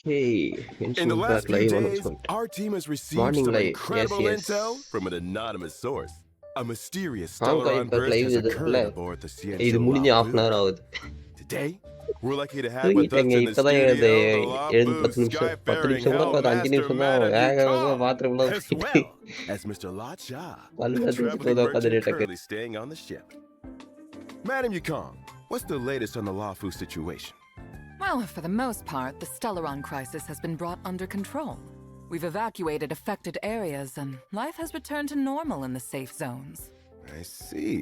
Hey, In the mentioned last that few live days, announcement. our team has received Morning some live. Yes, incredible intel yes. from an anonymous source. A mysterious Honkai Stellaron இப்ப burst live has இதுல occurred aboard the இது Cianzhou முடிஞ்சு half an Lafu. hour ஆகுது. Today, we're lucky to have with us தூங்கிட்டேங்க. in the இப்பதான் எழுந்து studio the எழுந்து Lafu 10 நிமிஷம் 10 Skyfaring நிமிஷம் கூட பார்த்து 5 Hellmaster நிமிஷம் தான் Madame வேக வேகமா Yukong, பாத்ரூம்லாம் as போயிட்டு well as Mr. La Cha, பல்ல a தேய்ச்சிட்டு traveling வந்து merchant உட்காந்துட்டு இருக்கு. currently staying on the ship. Madame Yukong, what's the latest on the Lafu situation? Well, for the most part, the Stellaron crisis has been brought under control. We've evacuated affected areas, and life has returned to normal in the safe zones. I see.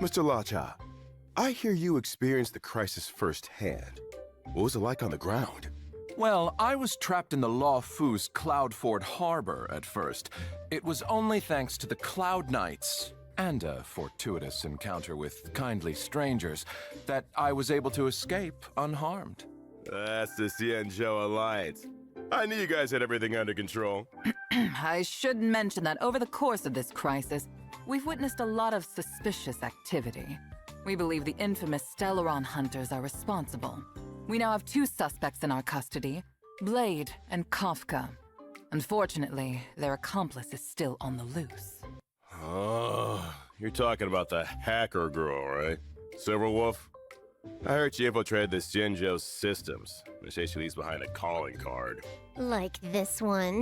Mr. La Cha, I hear you experienced the crisis firsthand. What was it like on the ground? Well, I was trapped in the Lafu's Cloudford Harbor at first. It was only thanks to the Cloud Knights and a fortuitous encounter with kindly strangers that I was able to escape unharmed. That's the Cianzhou Alliance. I knew you guys had everything under control. I should mention that over the course of this crisis, we've witnessed a lot of suspicious activity. We believe the infamous Stellaron hunters are responsible. We now have 2 suspects in our custody, Blade and Kafka. Unfortunately, their accomplice is still on the loose. Oh, you're talking about the hacker girl, right? Silverwolf? I heard she infiltrated the Cianzhou systems. They say she leaves behind a calling card. Like this one?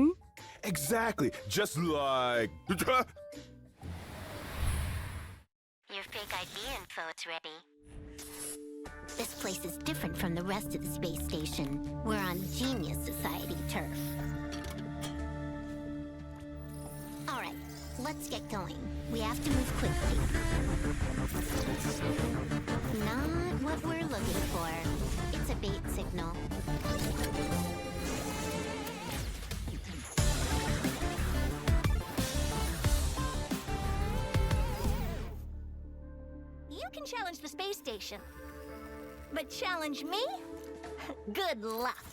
Exactly, just like... Your fake ID info is ready. This place is different from the rest of the space station. We're on Genius Society turf. Alright, let's get going. We have to move quickly. Not what we're looking for. It's a bait signal. You can challenge the space station. But challenge me? Good luck.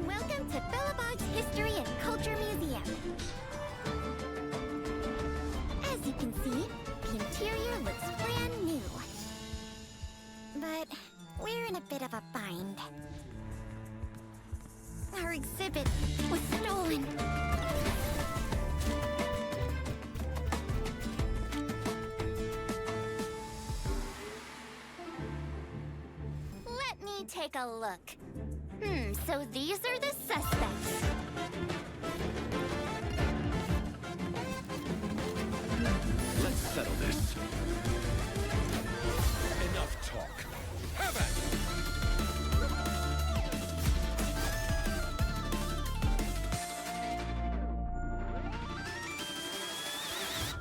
Welcome to Billabong's History and Culture Museum. As you can see, the interior looks brand new. But we're in a bit of a bind. Our exhibit was stolen. Let me take a look. So these are the suspects. Let's settle this. Enough talk. Have at it!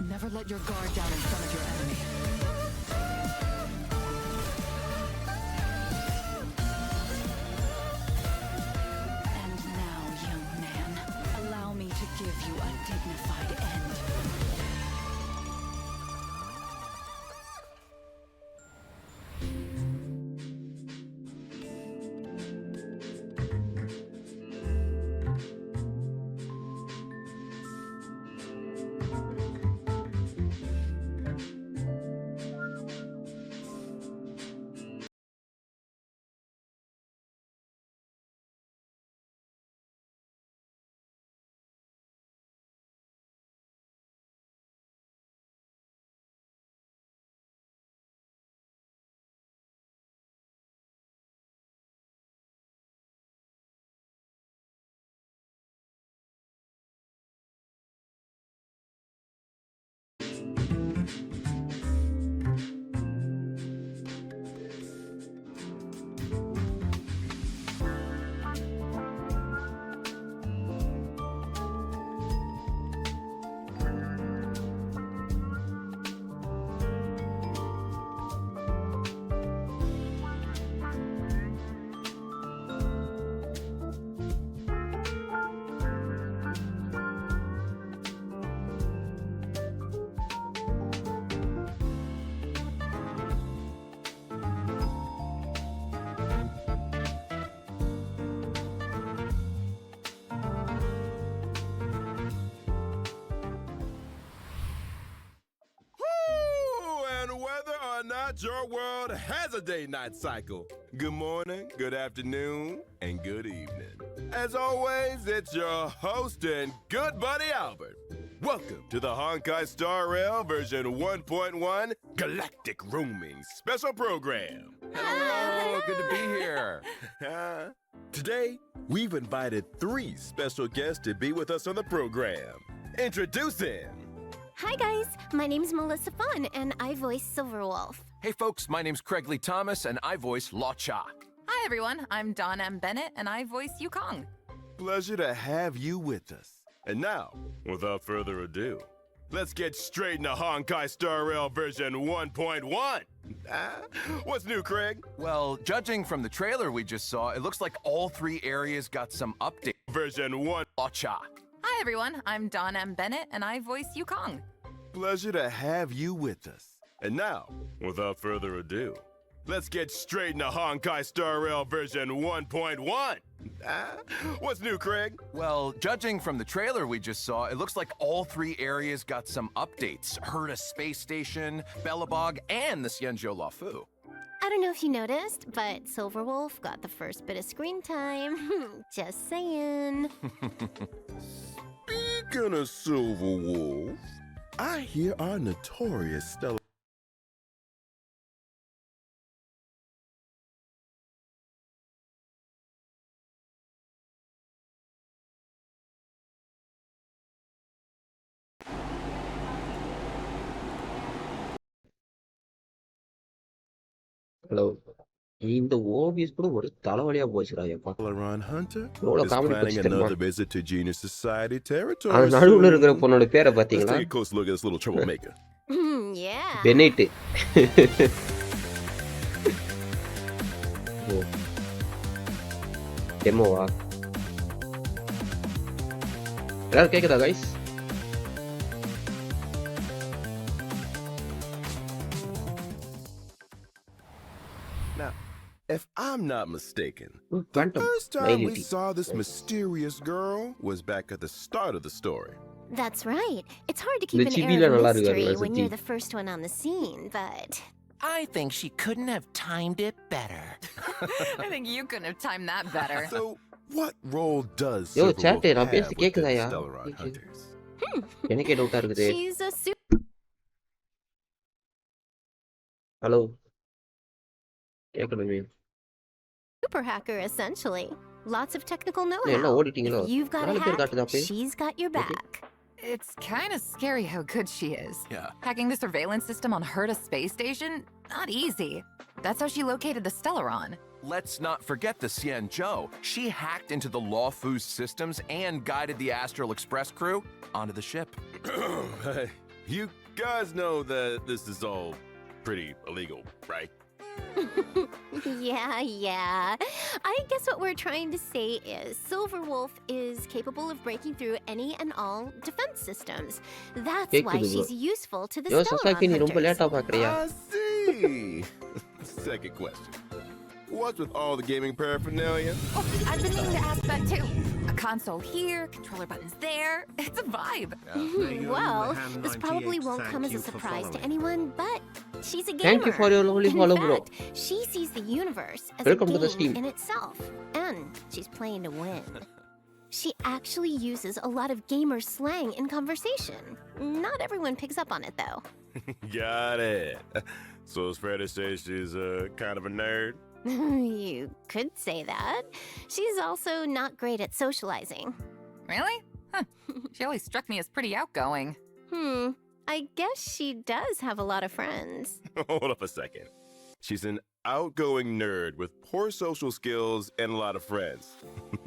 Never let your guard down in front of your enemy. And now, young man, allow me to give you a dignified end. not, your world has a day-night cycle. Good morning, good afternoon, and good evening. As always, it's your host and good buddy Albert. Welcome to the Honkai Star Rail version 1.1 Galactic Roaming Special Program. Hello, good to be here. Today, we've invited 3 special guests to be with us on the program. Introducing... Hi guys, my name's Melissa Fun, and I voice Silverwolf. Hey folks, my name's Craig Lee Thomas, and I voice La Cha. Hi, everyone. I'm Dawn M. Bennett, and I voice Yukong. Pleasure to have you with us. And now, without further ado, let's get straight into Honkai Star Rail version 1.1. What's new, Craig? Well, judging from the trailer we just saw, it looks like all 3 areas got some update. Version 1. La Cha. Hi, everyone. I'm Dawn M. Bennett, and I voice Yukong. Pleasure to have you with us. And now, without further ado, let's get straight into Honkai Star Rail version 1.1. What's new, Craig? Well, judging from the trailer we just saw, it looks like all 3 areas got some updates. Herta Space Station, Bellabog, and the Xianzhou Luofu. I don't know if you noticed, but Silverwolf got the first bit of screen time. Just saying. Speaking of Silver Wolf, I hear our notorious stellar... hello இந்த OPS கூட ஒரு தலைவலியா போச்சுடா எப்பா Ron Hunter எவ்வளவு is comedy planning பண்ணிட்டு another visit to Genius Society territory. அது நடுவுல இருக்கிற soon. பொண்ணோட பேரை Let's பாத்தீங்களா take a close look at this little troublemaker. Yeah. பெனிட் ஓ டெமோவா எல்லாரும் கேக்குதா guys Now, if I'm not mistaken, the Phantom first time we Miley. saw this mysterious girl was back at the start of the story. That's right. It's hard to keep The an chibi air la of nalla irukku mystery as a when you're chibi. the first one on the scene, but... I think she couldn't have timed it better. I think you couldn't have timed that better. So, what role does Yo, Silver chat, Wolf நான் have பேசி with கேக்குதாயா? the Stellaron Hunters? எனக்கே டவுட்டா இருக்குது She's a hello கேக்குதுங்க super hacker, essentially. Lots of technical எல்லாம் know-how. ஓடிட்டீங்களோ If you've got a 4 பேர் hack, காட்டுதா அப்பே she's got your Okay. back. It's kind of scary how good she is. Yeah. Hacking the surveillance system on Herta Space Station? Not easy. That's how she located the Stellaron. Let's not forget the Xianzhou. She hacked into the Luofu's systems and guided the Astral Express crew onto the ship. Hey, you guys know that this is all pretty illegal, right? Yeah. I guess what we're trying to say is Silverwolf is capable of breaking through any and all defense systems. That's why கேக்குது bro. she's useful to the யோ Stellaron சசாக்கி நீ ரொம்ப hunters. லேட்டா பாக்குறியா I see. Second question. What's with all the gaming paraphernalia? Oh, I've been meaning to ask that too. A console here, controller buttons there. It's a vibe. Well, this probably won't come as a surprise to anyone, but she's a gamer. Thank you for your lovely In follow, bro. fact, she sees the universe as Welcome a to the game stream. in itself, and she's playing to win. She actually uses a lot of gamer slang in conversation. Not everyone picks up on it, though. Got it. So it's fair to say she's kind of a nerd? You could say that. She's also not great at socializing. Really? Huh. She always struck me as pretty outgoing. I guess she does have a lot of friends. Hold up a second. She's an outgoing nerd with poor social skills and a lot of friends.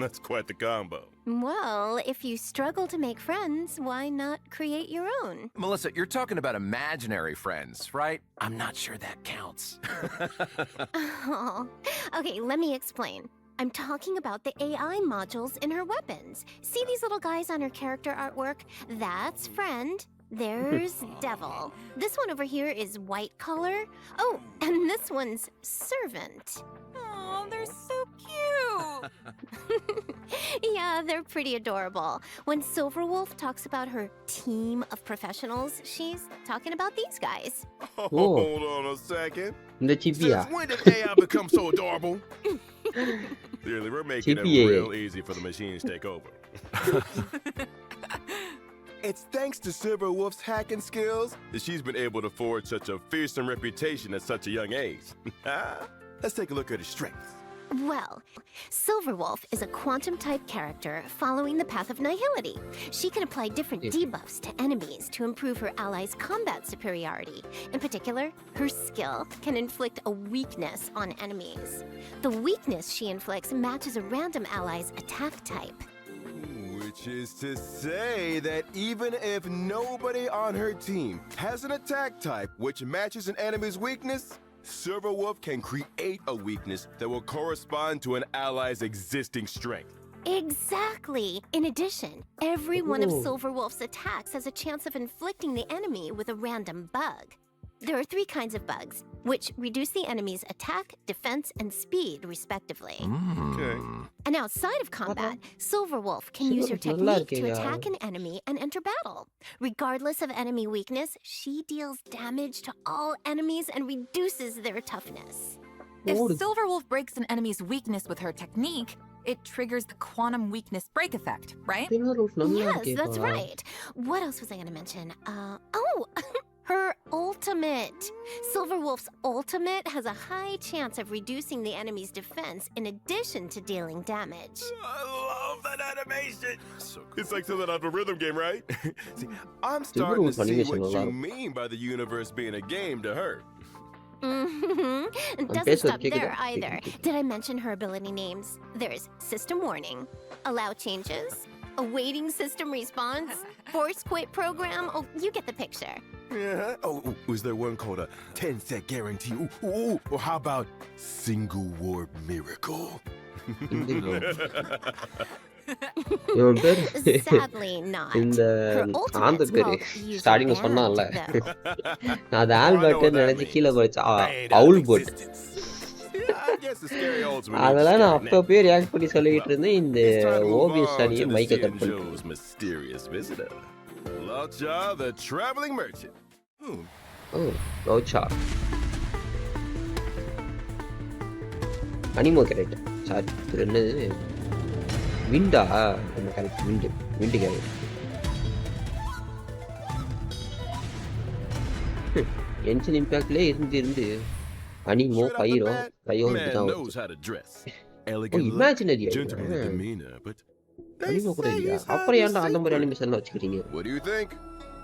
That's quite the combo. Well, if you struggle to make friends, why not create your own? Melissa, you're talking about imaginary friends, right? I'm not sure that counts. Oh. Okay, let me explain. I'm talking about the AI modules in her weapons. See these little guys on her character artwork? That's friend. There's devil. This one over here is white collar. Oh, and this one's servant. Oh, they're so cute. Yeah, they're pretty adorable. When Silverwolf talks about her team of professionals, she's talking about these guys. Hold on a second. இந்த சிப்பியா Since when did AI become so adorable? Clearly, we're making it GPA. real easy for the machines to take over. It's thanks to Silverwolf's hacking skills that she's been able to forge such a fearsome reputation at such a young age. Let's take a look at her strengths. Well, Silverwolf is a quantum-type character following the path of nihility. She can apply different debuffs to enemies to improve her allies' combat superiority. In particular, her skill can inflict a weakness on enemies. The weakness she inflicts matches a random ally's attack type. Which is to say that even if nobody on her team has an attack type which matches an enemy's weakness, Silverwolf can create a weakness that will correspond to an ally's existing strength. Exactly! In addition, every one of Ooh. Silverwolf's attacks has a chance of inflicting the enemy with a random bug. There are 3 kinds of bugs, which reduce the enemy's attack, defense, and speed, respectively. Okay. And outside of combat, Silverwolf can use her Silverwolf நல்லா technique to இருக்கேயா? attack an enemy and enter battle. Regardless of enemy weakness, she deals damage to all enemies and reduces their toughness. If Oh. Silverwolf breaks an enemy's weakness with her technique, it triggers the quantum weakness break effect, right? Silverwolf நல்லா Yes, இருக்கேப்பா. that's right. What else was I going to mention? Her ultimate. Silverwolf's ultimate has a high chance of reducing the enemy's defense in addition to dealing damage. I love that animation. So cool. It's like something out of a rhythm game, right? See, I'm starting to Silverwolf see animation what நல்லா you இருக்கும். mean by the universe being a game to her. It doesn't பேசுறது stop கேக்குதா? there either. Did I mention her ability names? There's System Warning, Allow Changes, Awaiting System Response, Force Quit Program. Oh, you get the picture. Yeah. Oh, is there one called a 10-set guarantee? Ooh. Or how about Single Warp Miracle? இவன் பேரு Sadly not. இந்த Her ஆந்த ultimate's பேரு called User ஸ்டார்டிங்ல Band, சொன்னான்ல though. நான் அது ஆல்பர்ட்னு நினைச்சு கீழே போயிடுச்சு அவுல் boat I guess the scary ultimate. அதெல்லாம் நான் அப்பவே ரியாக்ட் பண்ணி சொல்லிட்டு இருந்தேன் இந்த It's time to move ஓபிஎஸ் on அணியை to the மைக்க கட் CN பண்ணிட்டு Joe's mysterious visitor. Lacha, the traveling merchant. ஓ ரோச்சா அனிமோ கரெக்ட் சாரி இது என்னது விண்டா நம்ம கரெக்ட் விண்டு கரெக்ட் என்ஜின் இம்பாக்ட்லேயே இருந்து anemo Straight off the pyro bat, பையோ man தான் knows how to dress. ஓ Elegant look, imaginary gentlemanly demeanor, but they anemo கூட say இல்லையா he's அப்புறம் hiding ஏன்டா அந்த மாதிரி secret. அனிமேஷன்லாம் வச்சுக்கிறீங்க What do you think?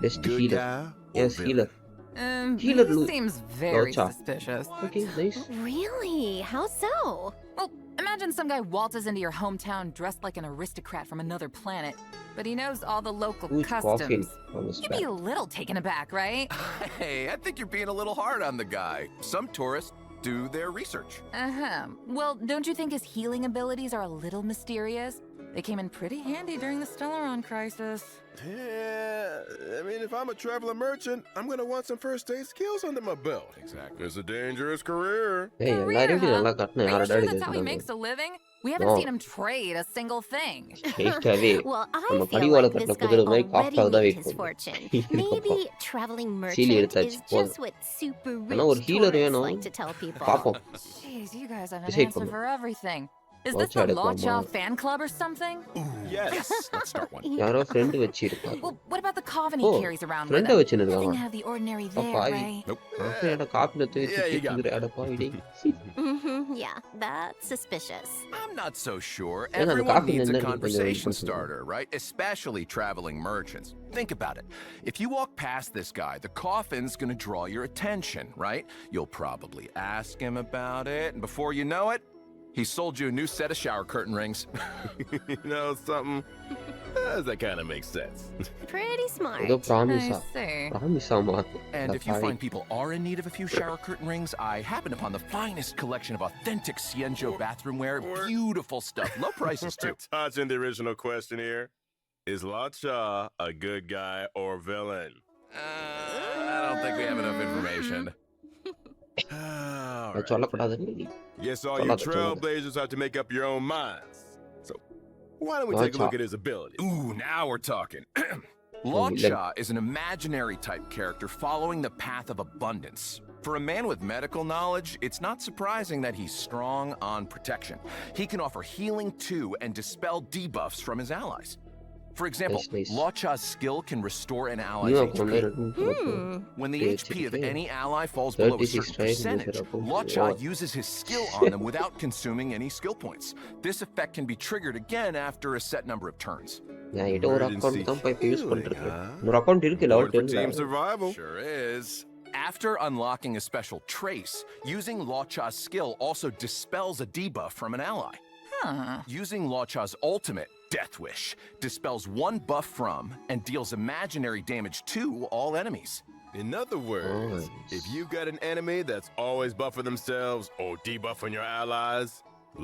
Best Good healer guy or yes villain? Healer He Healer Lu- seems very Rocha. suspicious. Okay nice Really? How so? Well, imagine some guy waltzes into your hometown dressed like an aristocrat from another planet, but he knows all the local Who's coughing customs. on the You'd be spot? a little taken aback, right? Hey, I think you're being a little hard on the guy. Some tourists do their research. Uh-huh. Well, don't you think his healing abilities are a little mysterious? They came in pretty handy during the Stellaron crisis. Yeah, I mean, if I'm a traveling merchant, I'm gonna want some first aid skills under my belt. Exactly. It's a dangerous career. ஏய் Career, எல்லாரையும் huh? நல்லா கட்டின Are you யாரடா sure that's how he இது makes a living? We haven't No. seen him trade a single thing. ஸ்ட்ரெயிட்டாவே Well, I நம்ம feel கடிவாள like கட்டின this guy குதிரை மாதிரி already காஃப்டாக தான் made வெயிட் his பண்ணும் fortune. Maybe traveling சீலி merchant எடுத்தாச்சு is போதும் just what super ஆனா ஒரு rich ஹீலர் tourists வேணும் like to tell people. பாப்போம் Jeez, you guys have an Decide answer பண்ணு. for everything. Is this Rocha the எடுக்கலாமா? Law fan club or something? Yes. Let's start one. யாரோ friend வச்சிருப்பாரு Well, what about the coven he Oh, carries around with ஃப்ரெண்டை him? வச்சுன்னு Nothing இருக்காங்க out of the ordinary அப்பா, there, I- right? Nope. அப்புறம் என்னடா காப்பில தூக்கி Yeah, you got தூக்கிக்கிற அடப்பா இடி Yeah, that's suspicious. I'm not so sure. Yeah, no, the Everyone coffee needs and a then you put your conversation own person. starter, right? Especially traveling merchants. Think about it. If you walk past this guy, the coffin's gonna draw your attention, right? You'll probably ask him about it, and before you know it, he sold you a new set of shower curtain rings. You know something? That kind of makes sense. Pretty smart. ஏதோ I ப்ராமிஸா see. ப்ராமிஸாமா And if you find people are in need of a few shower curtain rings, I happen upon the finest collection of authentic Cienjo bathroom wear. Beautiful stuff. Low prices, too. Touching the original question here. Is Lacha a good guy or villain? I don't think we have enough information. All right. சொல்லக்கூடாதுன்னு நீ Guess all you சொல்லாத, சொல்லாத. trailblazers have to make up your own minds. So, why don't we take a look at his ability? Ooh, now we're talking. villain. Lacha is an imaginary type character following the path of abundance. For a man with medical knowledge, it's not surprising that he's strong on protection. He can offer healing too and dispel debuffs from his allies. For example, Nice. Lacha's skill can restore an ally's நீயும் HP. கொண்டு When the Okay, HP of okay. any ally falls below a 36 certain tries percentage, with it. Lacha Wow. uses his skill on them without consuming any skill points. This effect can be triggered again after a set number of turns. என்கிட்ட ஒரு Emergency account தான் போய் use healing, பண்ணிருக்கேன் huh? இன்னொரு account இருக்கு level Good for team 10 survival. Sure is. After unlocking a special trace, using Lacha's skill also dispels a debuff from an ally. Huh. Using Lacha's ultimate, Death Wish, dispels one buff from and deals imaginary damage to all enemies. In other words, Nice. if you got an enemy that's always buffing themselves or debuffing your allies,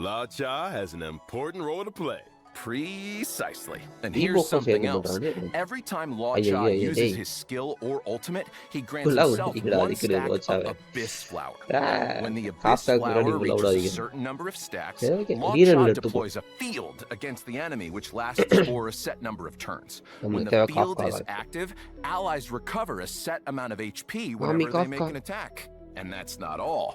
Lacha has an important role to play. Precisely. And Debuff here's something of else. everyone. Every time Ay, Lacha ay, ay, uses ay. his skill or ultimate, he grants Full out, himself he could- one he could stack watch of out. Abyss Flower. Ah, When the half Abyss stack Flower already reaches a allowed. certain number of stacks, Yeah, okay. Lacha Hero எடுத்து போ. deploys a field against the enemy, which lasts for a set number of turns. When நம்மளுக்கு the தேவை field Kafka is தான். active, allies recover a set amount of HP Mommy, whenever they make Kafka. an attack. And that's not all.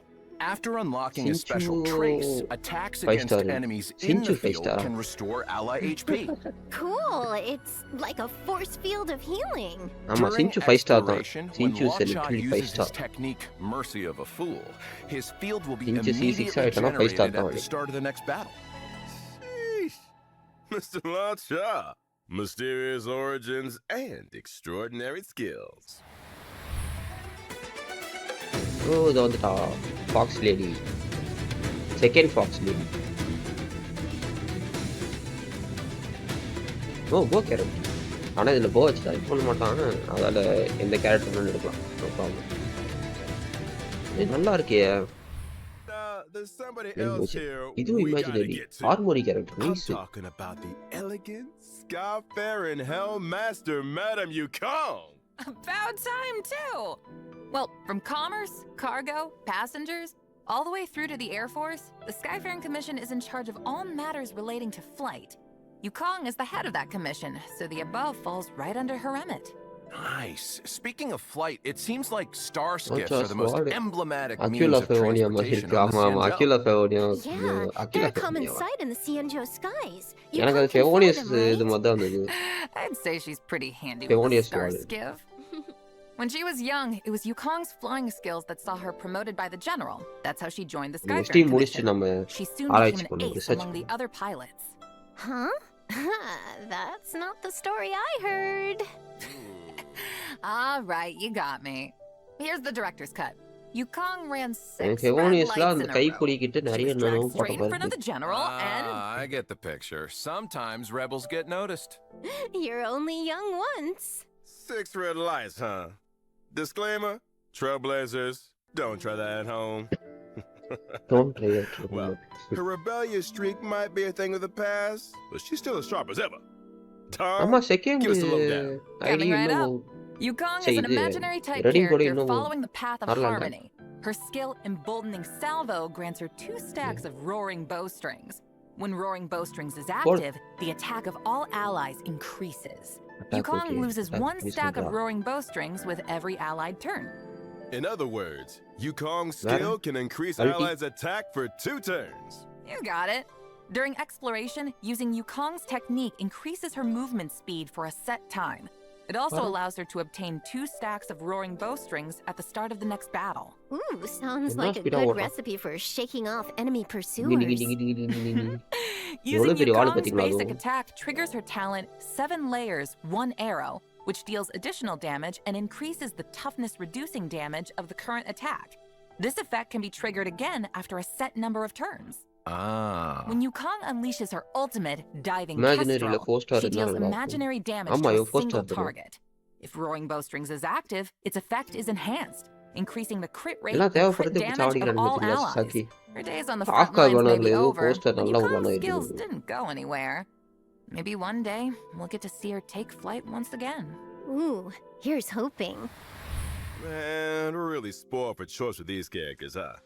After unlocking a Since special you- trace, attacks 5 against star. enemies in Since the you 5 field star. can restore ally HP. Cool. It's like a force field of healing. ஆமா During சின்ச்சு 5 star தான் exploration, when சின்ச்சு Lacha literally 5 uses his star technique, Mercy of a Fool, his field will be Since C6 immediately ஆயிட்டனா 5 star generated தான் at the வரும். start of the next battle. Sheesh. Mr. Lacha. Mysterious origins and extraordinary skills. ஓ இது வந்துட்டா fox lady second fox lady ஓ போ character ஆனால் இதில் போ வச்சு டைப் பண்ண மாட்டான் அதால் எந்த கேரக்டர் எடுக்கலாம் நோ ப்ராப்ளம் இது நல்லா இருக்கே There's somebody Yeah, else what's it? here இதுவும் we gotta imaginary get to. Armoury character I'm nice talking about the elegant, sky-faring Hellmaster, Madame Yukong. About time, too! Well, from commerce, cargo, passengers, all the way through to the Air Force, the Skyfaring Commission is in charge of all matters relating to flight. Yukong is the head of that commission, so the above falls right under her remit. Nice. Speaking of flight, it seems like star skiffs What's are the most squad? emblematic அக்யூலா means of ஃபெவோனியம் transportation இருக்கு on the ஆமாம் ஆமாம் Sanjo. அக்யூலா ஃபெவோனியம் Yeah, அக்யூலா they're a common ஃபெவோனியம் sight in the Cianjo skies. You எனக்கு அது can fly ஃபெவோனியஸ் them, இது right? மாதிரி தான் இருந்தது I'd say she's pretty handy Fevonius with a star squad. skiff. When she was young, it was Yukong's flying skills that saw her promoted by the general. That's how she joined the எஸ்டி Skyfaring முடிச்சுட்டு Commission. நம்ம She soon ஆராய்ச்சி became an பண்ணுவோம் ace research among the other pilots. Huh? That's not the story I heard. All right, you got me. Here's the director's cut. Yukong ran 6 red ஃபெவோனியஸ்ல lights அந்த in a guy row. குலுக்கிட்டு She நிறைய was dragged என்னென்னமோ போட்ட straight in front of மாதிரி the general and... I get the picture. Sometimes rebels get noticed. You're only young once. 6 red lights, huh? Disclaimer, trailblazers, don't try that at home. Don't try it Well, her rebellious streak might be a thing of the past, but she's still as sharp as ever. Tom, ஆமா second give us the lowdown. ID Coming right இன்னும் Yukong Say is an இது, imaginary type reading கூட character இன்னும் following the path of வரலாம்டா. harmony. Her skill Emboldening Salvo grants her 2 stacks of roaring bowstrings. When roaring bowstrings is active, the attack of all allies increases. Attack, Yukong okay. loses Attack 1 increase stack of பண்றா. roaring bowstrings with every allied turn. In other words, Yukong's Madam, skill can increase Alti. allies' attack for 2 turns. You got it. During exploration, using Yukong's technique increases her movement speed for a set time. It also What? allows her to obtain 2 stacks of roaring bowstrings at the start of the next battle. Ooh, sounds It like must a be the good water. recipe for shaking off enemy டிங்கி pursuers. டிங்கி டிங்கி டிங்கி டிங்கி. Using எவ்வளவு பெரிய வாள் Yukong's பாத்தீங்களா basic அதுவும்? attack triggers her talent 7 layers, 1 arrow, which deals additional damage and increases the toughness reducing damage of the current attack. This effect can be triggered again after a set number of turns. Ah. When Yukong unleashes her ultimate, Diving Imaginaryல Kestrel, 4 star she இருந்தா deals நல்லா இருக்கும். imaginary damage ஆமா to இவ a 4 single star தெரியும். target. If Roaring Bowstrings is active, its effect is enhanced, increasing the crit rate எல்லாம் and crit தேவைப்படுறது damage of சாவடிக்கிறான்னு all பார்த்தீங்களா allies. Chaki Her days on the front Afka lines may bannerல be ஏதோ over, poster but நல்லா Yukong's உருவானா skills இருக்குது. didn't go anywhere. Maybe one day we'll get to see her take flight once again. Ooh, here's hoping. Man, we're really spoiled for choice with these characters, huh?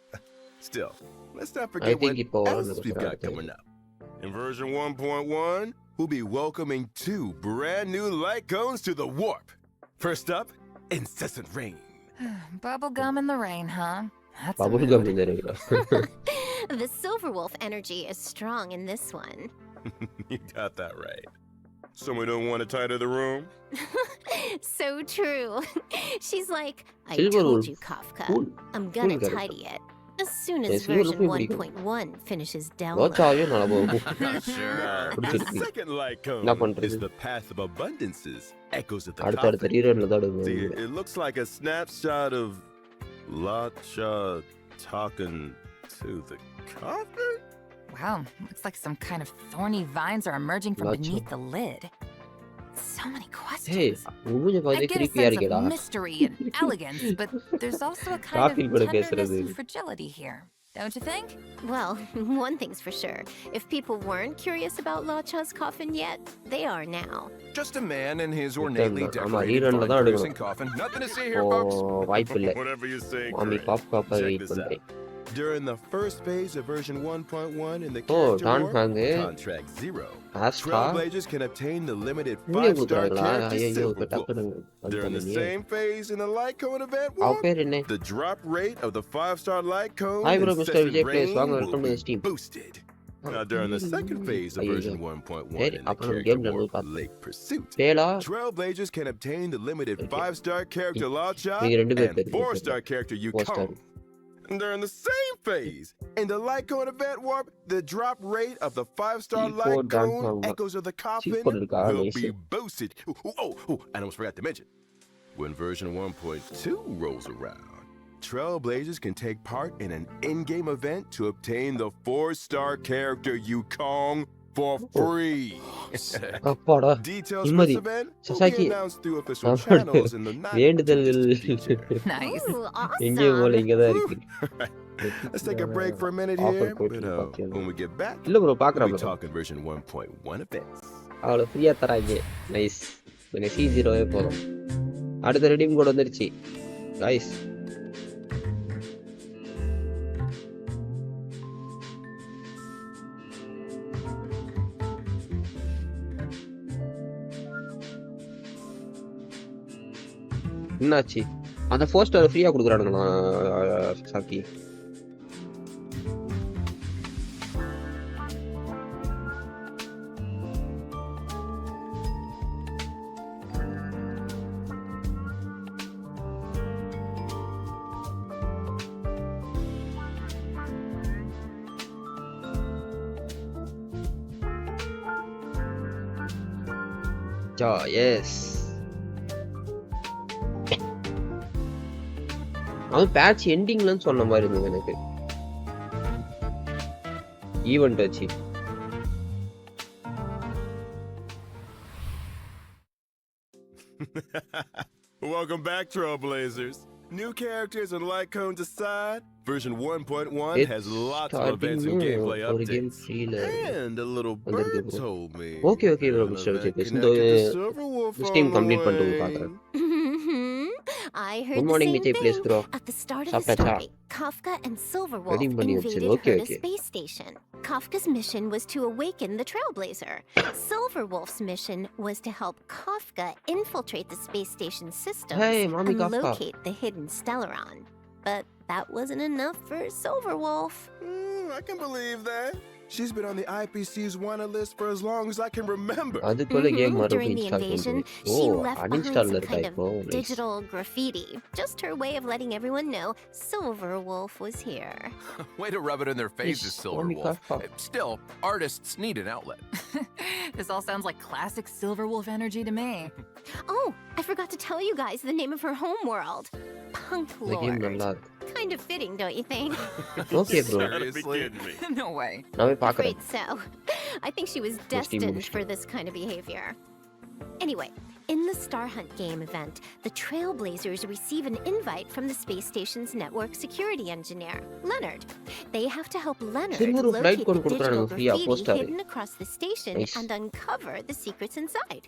Still, let's not I forget think what இப்போ else we've got coming up. In version 1.1, we'll be welcoming 2 brand new light cones to the warp. First up, incessant rain. Bubblegum in the rain, huh? That's bubble rude. gum in there. The Silver Wolf energy is strong in this one. You got that right. Someone don't want to tidy the room? So true. She's like, I Silver told Wolf. you, Kafka. Cool. I'm gonna Cool character. tidy it. As soon as Yes, Silver version Wolf பிடிக்கும். 1.1 finishes Watch download. ஆவே நல்லா போகும். Sure. The பிடிச்சிருக்கு. second light என்ன cone பண்றது? is the path of abundances, echoes of the அடுத்த coffin. ரீரன்ல தான் See, எடுக்கணும். it looks like a snapshot of Lacha talking to the coffin? Wow, looks like some kind of thorny vines are emerging from Lacha. beneath the lid. So many Hey, questions. மூஞ்ச I பார்த்தே get a creepy-ஆ sense இருக்கேடா. of mystery and elegance, but there's also a kind Coffee of கூட tenderness பேசுறது. and fragility here. Don't you think? Well, one thing's for sure. If people weren't curious about Lacha's coffin yet, they are now. Just a man in his ornately ஆமா, decorated rerunல தான் fine-producing எடுக்கணும். coffin. Nothing to see oh here, folks. வாய்ப்பில்லை. Whatever you say, மாமி Craig. காஃபா Check wait this பண்றேன். out. During the first phase of version 1.1 in the Oh, character Don war, Hang. Contract 0, Astra. Trailblazers can obtain the limited இங்கே 5-star கொடுக்குறாங்களா? character ஐயோ Silver இப்போ Wolf. டக்குனு அது During the பண்ணலையே. same phase in the Light Cone event அவ war, பேர் என்ன? the drop rate of the 5-star Light Cone Hi bro, Mr. incessant Vijay Place. rain வாங்க, will welcome to be the Steam. boosted. Now, during the second phase of ஐயோ. version 1.1 சரி, in the அப்புறம் character கேம்ல war, போய் பார்த்தேன். Lake Pursuit, Bela Trailblazers can obtain the limited 5-star character Lacha நீங்க ரெண்டு பேர் and தெரியும். 4-star character 4-star. Yukong. During the same phase, in the Light Cone event warp, the drop rate of the 5-star G4 Light Don Cone Hang. echoes of the coffin G4 இருக்கா? will Nice. be boosted. I almost forgot to mention. When version 1.2 rolls around, Trailblazers can take part in an in-game event to obtain the 4-star character Yukong for free. அப்பாடா Details for நிம்மதி. this event will Sasaki. be announced through official channels in the வேண்டுதல்கள் not-too-distant future. Nice. Ooh, எங்கேயும் போல awesome. இங்கதான் இருக்கு. Let's take a break for a minute Offer here, code but பாத்தியா? when we get back, இல்ல bro we'll பாக்குறேன் be bro. talking version 1.1 events. அவ்வளோ ஃப்ரீயா தராங்க. நைஸ். எனக்கு C0வே போதும். அடுத்த ரெடீம் கோட் வந்துருச்சு. நைஸ். என்னாச்சு? அந்த 4 ஸ்டார் ஃப்ரீயா கொடுக்குறானுங்களா சாக்கி? எஸ். அவன் பேட்ச் எண்டிங்லன்னு சொன்ன மாதிரி இருந்தது எனக்கு. ஈவெண்ட் வச்சு Welcome back, Trailblazers. New characters and light cones aside, version 1.1 It's has lots of events and gameplay ஒரு game updates. ஃப்ரீல. And a little வந்திருக்கு bird bro. told me. Okay, okay bro, an Mr. Vijay event Place. connected to Silver Wolf இந்த steam on the complete பண்ணிட்டு way. பாக்குறேன். I heard Good the morning, same Vijay thing. Place bro. At the start of the சாப்பிட்டாச்சா? story, Kafka and Silverwolf Ready பண்ணி invaded வச்சிரு. Okay, Herta okay. space station. Kafka's mission was to awaken the Trailblazer. Silverwolf's mission was to help Kafka infiltrate the space station systems Hey, Mommy and Kafka. locate the hidden Stellaron. But that wasn't enough for Silverwolf. I can believe that. She's been on the IPC's wanted list for as long as I can remember. அதுக்குள்ள game During மறுபடியும் the install invasion, பண்றேன். ஓ, she left behind அன்இன்ஸ்டால்ல some இருக்கா kind இப்போ? of digital graffiti. Just her way of letting everyone know Silverwolf was here. Way to rub it in their faces, Yes, Silver Mommy Wolf. Kafka. Still, artists need an outlet. This all sounds like classic Silverwolf energy to me. Oh, I forgot to tell you guys the name of her homeworld. Punk இந்த game Lord. நல்லா இருக்கு. Kind of fitting, don't you think? Okay bro. Seriously? No way. நான் போய் பாக்குறேன். Afraid so. I think she was Steam destined Machine. for this kind of behavior. Anyway, in the Star Hunt game event, the Trailblazers receive an invite from the space station's network security engineer, Leonard. They have to help Leonard Silver Wolf light locate cone the digital கொடுக்குறானுங்க free-ஆ, graffiti poster. hidden across the station Nice. and uncover the secrets inside.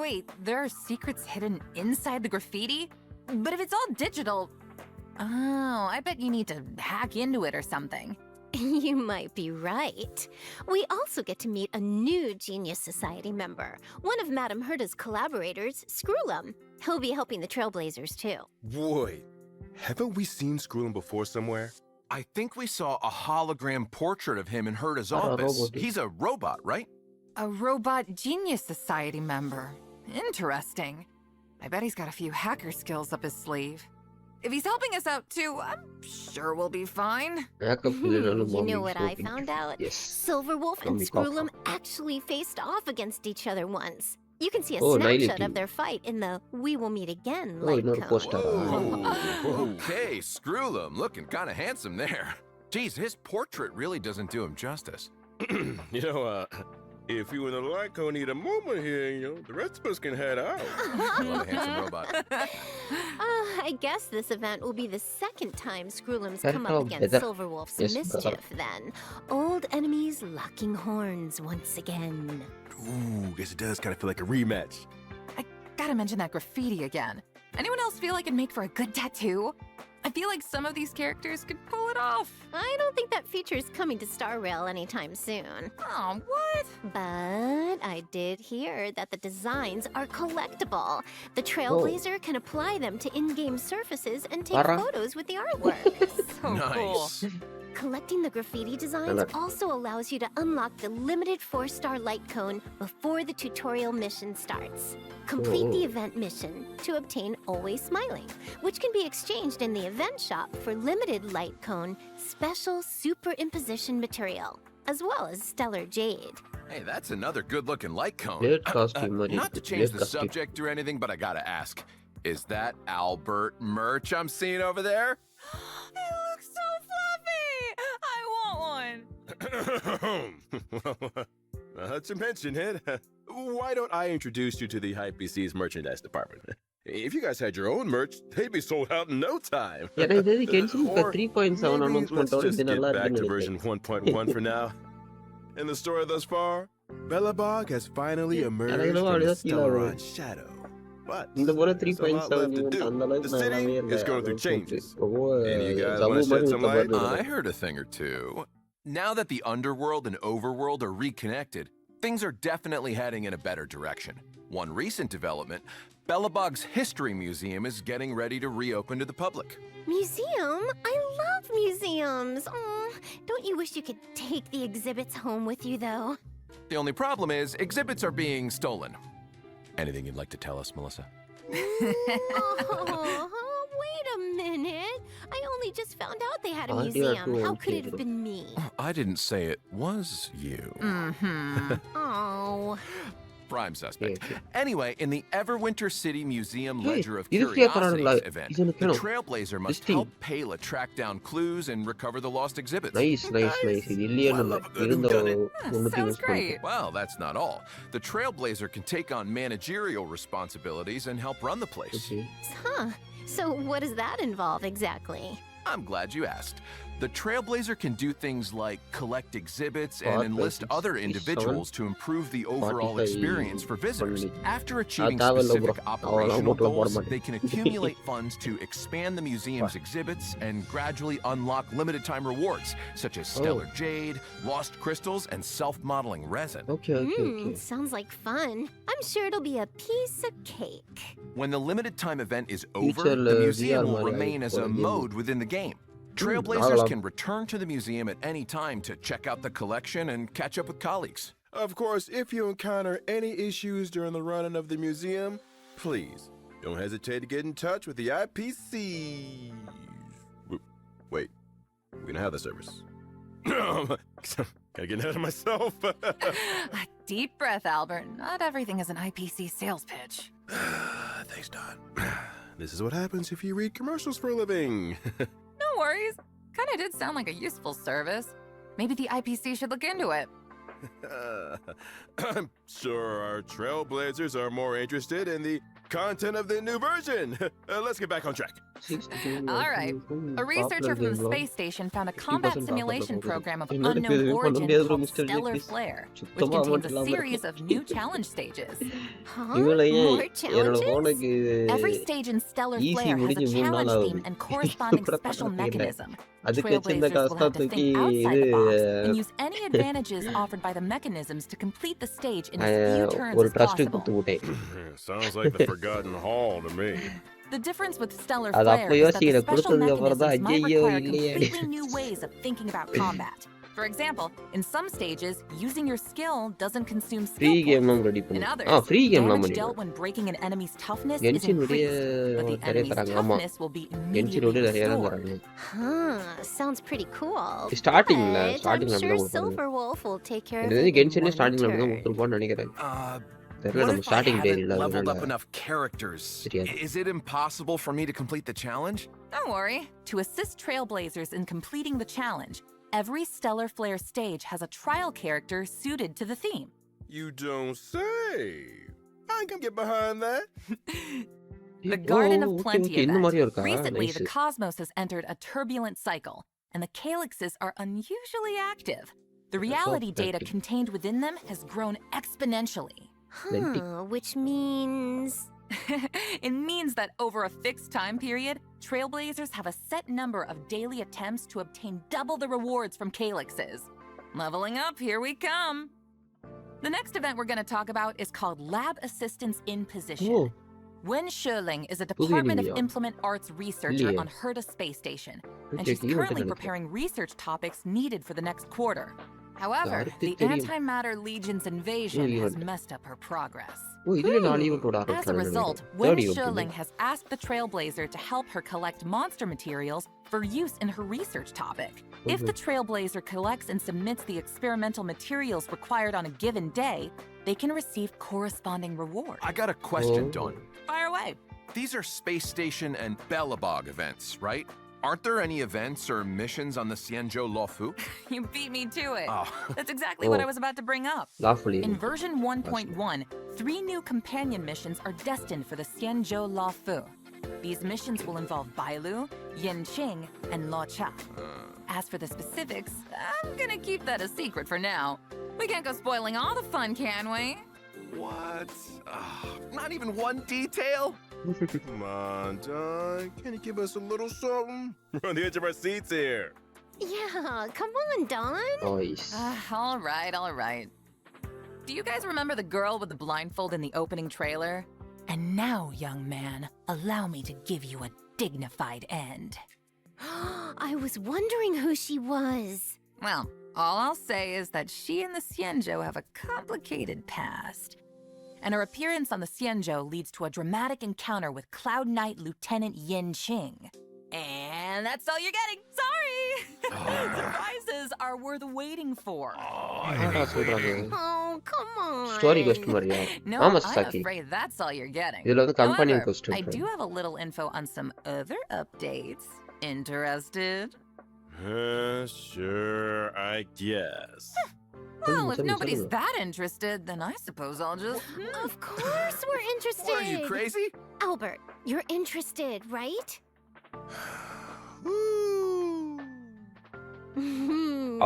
Wait, there are secrets hidden inside the graffiti? But if it's all digital, Oh, I bet you need to hack into it or something. You might be right. We also get to meet a new Genius Society member, one of Madame Herda's collaborators, Screwlum. He'll be helping the Trailblazers too. Wait, haven't we seen Screwlum before somewhere? I think we saw a hologram portrait of him in Herda's Ah, office. robot. He's a robot, right? A robot Genius Society member. Interesting. I bet he's got a few hacker skills up his sleeve. If he's helping us out too, I'm sure we'll be fine. You know what I found out? Yes. Silverwolf and Zombie Screwlum Papa. actually faced off against each other once. You can see a Oh, snapshot Nihility. of their fight in the We Will Meet Again Oh, light இன்னொரு cone. poster. Whoa. Okay, Screwlum, looking kind of handsome there. Geez, his portrait really doesn't do him justice. You know, if you and the Lyco need a moment here, you know, the rest of us can head out. Love a handsome robot. I guess this event will be the second time Screwlum's Fair come up enough, against better. Silverwolf's Yes, mischief then. Old enemies locking horns once again. Ooh, guess it does kind of feel like a rematch. I gotta mention that graffiti again. Anyone else feel like it'd make for a good tattoo? I feel like some of these characters could pull it off. I don't think that feature's coming to Star Rail anytime soon. Oh, what? But I did hear that the designs are collectible. The Trailblazer can apply them to in-game surfaces and take Para. photos with the artwork. So Nice. cool. Collecting the graffiti designs Hello. also allows you to unlock the limited 4-star light cone before the tutorial mission starts. Complete the Whoa. event mission to obtain Always Smiling, which can be exchanged in the event shop for limited light cone special superimposition material, as well as stellar jade. Hey, that's another good-looking light cone. Blade costume, Marie. Not to change Blade the costume. subject or anything, but I gotta ask, is that Albert merch I'm seeing over there? It looks so fluffy! I want one. Well, not to mention it, why don't I introduce you to the HypePC's merchandise department? If you guys had your own merch, they'd be sold out in no time. Yeah, இது Genshin இப்ப Or 3.7 maybe announcement let's ஓட just இது get நல்லா back இருக்குன்னு to version நினைக்கிறேன். 1.1 for now. In the story thus far, Belobog has finally emerged எனக்கு from அப்படியே the feel ஆகுது. Stellaron shadow. But இந்த முறை there's a lot 3.7 left to event do. அந்த அளவுக்கு The city நல்லாவே இல்ல. is going through announcement. changes. ரொம்ப And you guys Jammu wanna shed மாதிரி some விட்ட light? மாதிரி I இருக்கு. heard a thing or two. Now that the underworld and overworld are reconnected, things are definitely heading in a better direction. One recent development, Belobog's History Museum is getting ready to reopen to the public. Museum? I love museums. Aw, don't you wish you could take the exhibits home with you, though? The only problem is exhibits are being stolen. Anything you'd like to tell us, Melissa? Oh, wait a minute. I only just found out they had a Auntie are museum. too How old, could it have Pedro. been me? I didn't say it was you. Mm-hmm. Oh. Prime suspect. Okay. Anyway, in the Everwinter City Museum Hey, Ledger of இது free-ஆ Curiosities தரானுங்களா? event, இது எனக்கு the வேணும். Trailblazer must This thing. help Pela track down clues and recover the lost exhibits. Nice. இது இல்லையான்னு இல்ல. இருந்த முன்னூத்தி Sounds great. Well, that's not all. The Trailblazer can take on managerial responsibilities and help run the place. Okay. Huh. So what does that involve exactly? I'm glad you asked. The Trailblazer can do things like collect exhibits and What? enlist other 67? individuals to improve the overall 45 experience for visitors. After achieving தேவையில்ல bro. specific operational அவ்வளவு போட goals, மாட்டேன். they can accumulate funds to expand the museum's exhibits and gradually unlock limited time rewards, such as stellar jade, lost crystals, and self-modeling resin. Okay. Sounds like fun. I'm sure it'll be a piece of cake. When the limited time event is over, Future, the museum VR will மாதிரி remain as a ஆயிப்போகுது. mode within the game. Trailblazers ஆகலாம். can return to the museum at any time to check out the collection and catch up with colleagues. Of course, if you encounter any issues during the running of the museum, please don't hesitate to get in touch with the IPC. Wait, we don't have the service. Gotta get ahead of myself. A deep breath, Albert. Not everything is an IPC sales pitch. Thanks, Don. This is what happens if you read commercials for a living. No worries. Kinda did sound like a useful service. Maybe the IPC should look into it. I'm sure our Trailblazers are more interested in the content of the new version. Let's get back on track. All right. A researcher from the space station found a combat 50% simulation popular program of என்னோட unknown பேரு origin பண்ண முடியாத called Mr. Stellar Jackies. Flare, which சுத்தமா contains a இல்லாம series இருக்கு. of new challenge stages. Huh? இவங்கள ஏன் More என்னோட challenges? போனுக்கு Every stage in Stellar easy Flare has a முடிஞ்சு 3 நாள் challenge ஆகுது. theme and corresponding கூட special பண்ண முடியல. mechanism. அதுக்கு வச்சிருந்த Trailblazers will Gaza have to தூக்கி think outside இது the box and use any advantages offered by the mechanisms to complete the stage in as few turns ஒரு as trust possible. கொடுத்து விட்டேன். Sounds like the Forgotten Hall to me. The difference with Stellar அது Flare அப்போ is that the யோசிக்கிறேன் special கொடுத்ததுக்கு அப்புறம் தான் mechanisms might ஐயோ require இல்லையே completely new ways of thinking about combat. For example, in some stages, using your skill doesn't consume free skill game points. நம்ம ready In பண்ணுவோம். others, free game நம்ம damage ready dealt when breaking an enemy's toughness is Genshin உடைய increased, but the நிறைய enemy's தராங்க. ஆமா toughness will be Genshin immediately உடைய நிறைய தான் restored. தராங்க. Huh, sounds pretty cool. ஸ்டார்டிங்ல But I'm ஸ்டார்டிங்ல sure அப்படிதான் கொடுப்பாங்க. Silver Wolf will take care of இது it in கென்ஷின்ல one ஸ்டார்டிங்ல அப்படிதான் turn. கொடுத்துருப்பான்னு நினைக்கிறேன். தெரியல What நம்ம if I starting day haven't இல்ல leveled up அதனால enough characters? தெரியாது. Is it impossible for me to complete the challenge? Don't worry. To assist Trailblazers in completing the challenge, every Stellar Flare stage has a trial character suited to the theme. You don't say. I can get behind that. The Garden of oh, Plenty okay இந்த மாதிரியும் event. இருக்கா? Recently, the nice. Cosmos has entered a turbulent cycle, and the calyxes are unusually active. The reality data active. contained within them has grown exponentially. Plenty. Huh, which means... It means that over a fixed time period, Trailblazers have a set number of daily attempts to obtain double the rewards from calyxes. Leveling up, here we come. The next event we're going to talk about is called Lab Assistance in Position. Oh. Wen Sherling is a Pudu Department of enemy-ya? Implement Arts researcher Illiya. on Herta Space Station, and Okay, she's இது மட்டும் currently நினைக்கிறேன். preparing research topics needed for the next quarter. However, யாருக்கு the தெரியும்? Antimatter Legion's invasion Oh, has event. messed up her progress. ஓ இதுல 4 ஈவென்ட்டோட As a ஆரம்பிச்சாங்க result, நினைக்கிறேன். Wen Third event Sherling இல்ல. has asked the Trailblazer to help her collect monster materials for use in her research topic. If the Trailblazer collects and submits the experimental materials required on a given day, they can receive corresponding rewards. I got a question, Oh. Dawn. Fire away. These are Space Station and Bellabog events, right? Aren't there any events or missions on the Xianzhou Luofu? You beat me to it. Oh. That's exactly what Oh. I was about to bring up. Lawfully. In version 1.1, 3 new companion missions are destined for the Xianzhou Luofu. These missions will involve Bailu, Yanqing, and Luocha. As for the specifics, I'm gonna keep that a secret for now. We can't go spoiling all the fun, can we? What? Not even one detail? Come on, Don. Can you give us a little something? We're on the edge of our seats here. Yeah, come on, Don. Nice. All right. Do you guys remember the girl with the blindfold in the opening trailer? And now, young man, allow me to give you a dignified end. I was wondering who she was. Well, all I'll say is that she and the Xianzhou have a complicated past. And her appearance on the Xianzhou leads to a dramatic encounter with Cloud Knight Lieutenant Yin Qing. And that's all you're getting. Sorry! Surprises are worth waiting for. என்னடா சொல்றாங்க? Oh, come on. Story கொஸ்ட் மாதிரியா? No, ஆமா I'm Chaki. afraid that's all you're getting. இதுல வந்து companion However, கொஸ்ட் I do have a little info on some other updates. Interested? Sure, I guess. Well, if tell me, nobody's tell me. that interested, then I suppose I'll just... Of course we're interested. What are you, crazy? Albert, you're interested, right?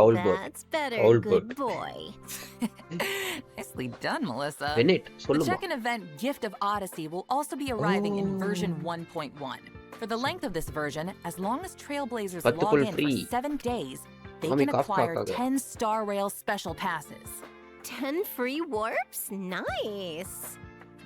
Albert. That's better, Albert. good boy. Nicely done, Melissa. பெனெட் The சொல்லுமா? second event, Gift of Odyssey, will also be arriving in version 1.1. For the length of this version, as long as Trailblazers log பத்துக்குள் in free. for 7 days, they Mami, can காசு acquire காக்காத. 10 Star Rail special passes. 10 free warps? Nice.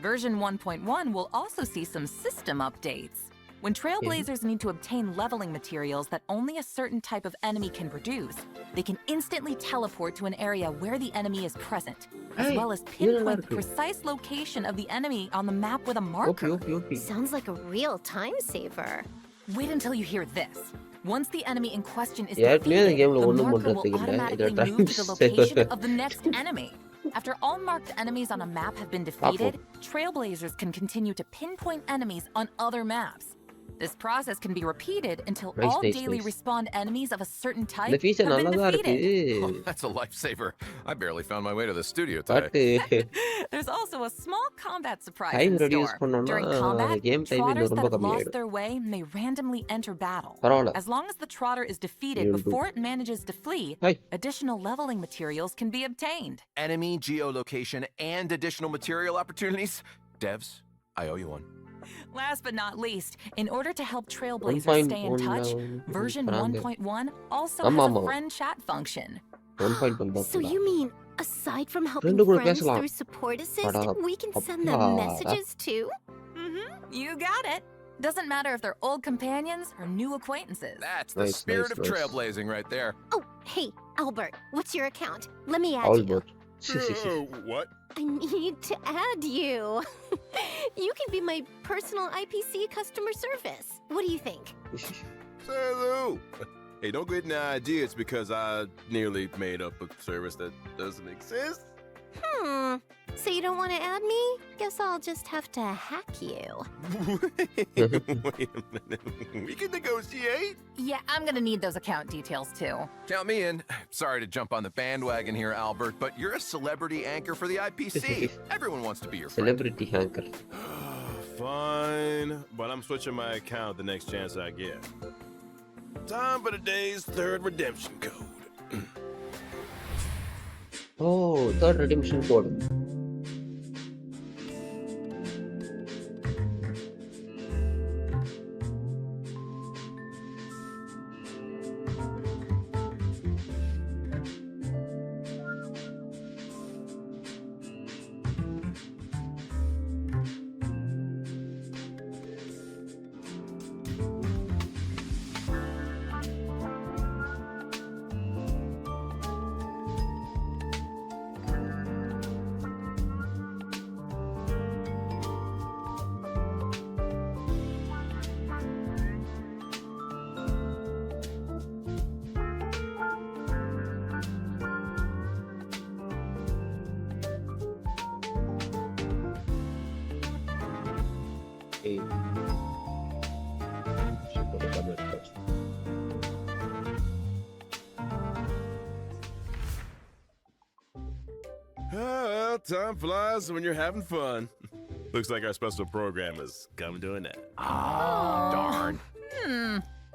Version 1.1 will also see some system updates. When Trailblazers need to obtain leveling materials that only a certain type of enemy can produce, they can instantly teleport to an area where the enemy is present, as Hey, well as இது நல்லா pinpoint the இருக்கு. precise location of the enemy on the map with a okay marker. Okay okay. Sounds like a real time saver. Wait until you hear this. Once the enemy in question is ஏற்கனவே இந்த defeated, கேம்ல the ஒண்ணும் marker will பண்றதுக்கு இல்ல. automatically இதுல move to the time location saver. of the next enemy. After all marked enemies on a map have been defeated, Trailblazers can continue to pinpoint enemies on other maps. This process can be repeated until Nice, all nice, daily nice. respawn enemies of a certain இந்த type feature have been நல்லா தான் defeated. இருக்கு. Oh, that's a lifesaver. I barely found my way to the studio But today. There's also a small combat surprise time in reduce store. பண்ணோம்னா During combat, game time trotters இன்னும் that ரொம்ப have lost கம்மியாயிடும். their way may randomly enter battle. பரவாயில்ல. As long as the trotter is defeated You'll do. before it manages to flee, Hey. additional leveling materials can be obtained. Enemy geolocation and additional material opportunities? Devs, I owe you one. Last but not least, in order to help Trailblazers stay in 1.1 touch, now. version பராங்க. 1.1 also ஆமா, has ஆமா. a friend chat function. 1.1 So you mean, aside from helping friend கூட friends பேசலாம். through support assist, அடா, we can send them அப்பாடா. messages too? You got it. Doesn't matter if they're old companions or new acquaintances. That's the Nice, spirit nice, of nice. trailblazing right there. Oh, hey, Albert, what's your account? Let me add you. Albert. What? I need to add you. You can be my personal IPC customer service. What do you think? Say Lou. Hey, don't get any ideas because I nearly made up a service that doesn't exist. So you don't want to add me? Guess I'll just have to hack you. Wait a minute. We can negotiate. Yeah, I'm gonna need those account details too. Count me in. Sorry to jump on the bandwagon here, Albert, but you're a celebrity anchor for the IPC. Everyone wants to be your friend. Celebrity anchor. Fine, but I'm switching my account the next chance I get. Time for today's third redemption code. Oh, third redemption code. Okay. Should put a double first. Well, time flies when you're having fun. Looks like our special program has come to an end. Darn.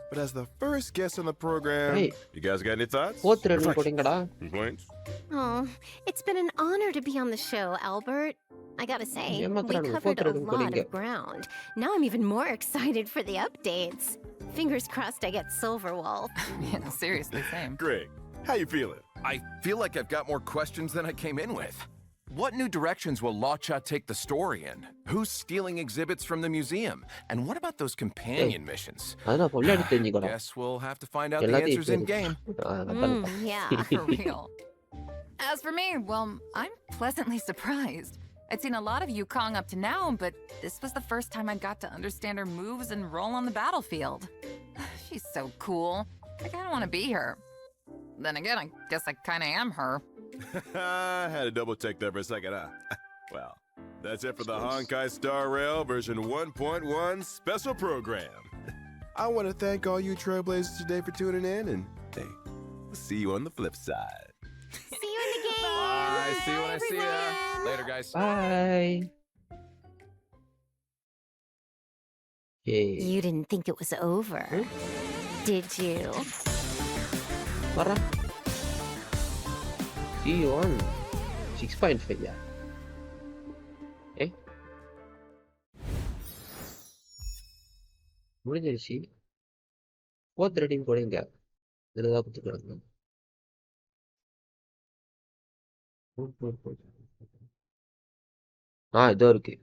But as the first guest on the program, Hey. you guys got any thoughts? Fourth redemption Reflections? codingada. Complaints? Oh, it's been an honor to be on the show, Albert. I gotta say, we ஏமாத்துறானுங்க, covered fourth a redemption lot coding. of ground. Now I'm even more excited for the updates. Fingers crossed I get Silver Wolf. Yeah, seriously, same. Greg, how you feeling? I feel like I've got more questions than I came in with. What new directions will Lacha take the story in? Who's stealing exhibits from the museum? And what about those companion missions? அதான் பொள்ளாடி தெரிஞ்சுக்கடா. Guess we'll have to find out the எல்லாத்தையும் answers in game. Yeah. For real. As for me, well, I'm pleasantly surprised. I'd seen a lot of Yukong up to now, but this was the first time I got to understand her moves and role on the battlefield. She's so cool. I kinda want to be her. Then again, I guess I kinda am her. I had to double check that for a second, huh? Well, that's it for the Honkai Star Rail version 1.1 special program. I want to thank all you Trailblazers today for tuning in, and hey, we'll see you on the flip side. See you in the game. Bye. See you when I see ya. everyone. Later, guys. Bye. Okay. You didn't think it was over, did you? Parah. See you on 6.5 ya. முடிஞ்சிருச்சு. Fourth reading போடுங்க. இதுல தான் கொடுத்துருக்காங்க. இதோ இருக்கு.